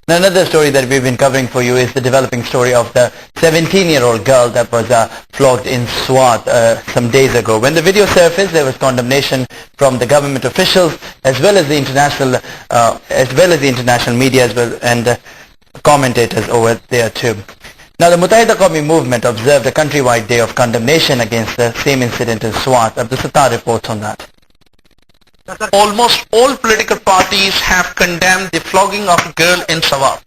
Now, another story that we've been covering for you is the developing story of the 17-year-old girl that was flogged in Swat some days ago. When the video surfaced, there was condemnation from the government officials as well as the international media and commentators over there too. Now, the Muttahida Qawmi movement observed a countrywide day of condemnation against the same incident in Swat. Abdul Sattar reports on that. Almost all political parties have condemned the flogging of a girl in Swat,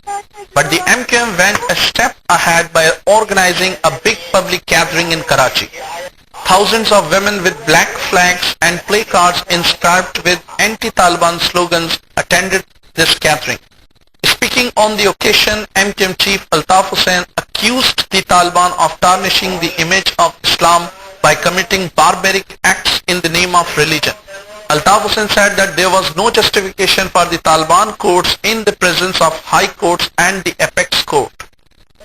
but the MQM went a step ahead by organizing a big public gathering in Karachi. Thousands of women with black flags and placards inscribed with anti-Taliban slogans attended this gathering. Speaking on the occasion, MQM chief Altaf Hussain accused the Taliban of tarnishing the image of Islam by committing barbaric acts in the name of religion. Altaf Hussain said that there was no justification for the Taliban courts in the presence of high courts and the apex court.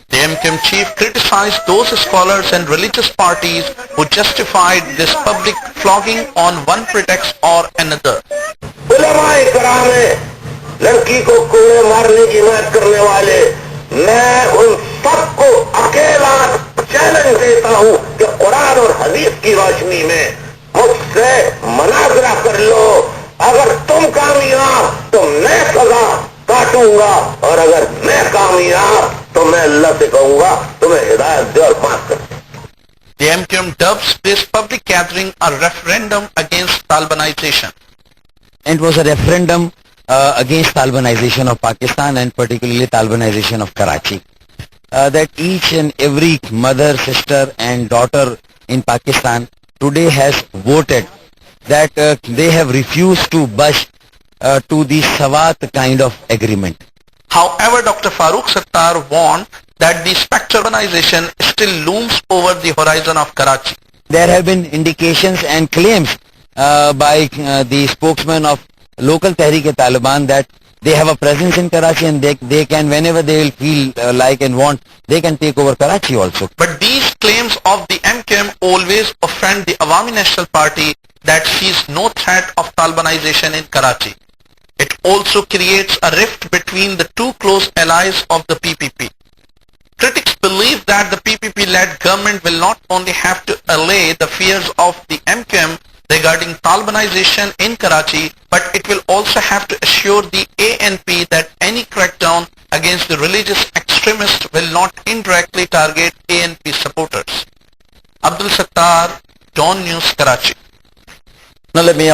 The MQM chief criticized those scholars and religious parties who justified this public flogging on one pretext or another. लड़की को कोड़े मारने की बात करने वाले, मैं उन सबको अकेला चैलेंज देता हूं कि कुरान और हदीस की रोशनी में मुझसे मुनाजरा कर लो। अगर तुम कामयाब तो मैं सजा काटूंगा और अगर मैं कामयाब तो मैं अल्लाह से कहूंगा तुम्हें हिदायत दे और माफ कर। The MQM dubs this public gathering a referendum against Talibanization. It was a referendum against Talibanization of Pakistan and particularly Talibanization of Karachi. That each and every mother, sister and daughter in Pakistan today has voted that they have refused to budge to the Swat kind of agreement. However, Dr. Farooq Sattar warned that the spectre of Talibanization still looms over the horizon of Karachi. There have been indications and claims by the spokesman of local Tehreek-e-Taliban that they have a presence in Karachi and they can, whenever they will feel like and want, they can take over Karachi also. But these claims of the MQM always offend the Awami National Party that sees no threat of Talibanization in Karachi. It also creates a rift between the two close allies of the PPP. Critics believe that the PPP-led government will not only have to allay the fears of the MQM regarding Talibanization in Karachi, but it will also have to assure the ANP that any crackdown against the religious extremists will not indirectly target ANP supporters. Abdul Sattar, Dawn News, Karachi. Now let me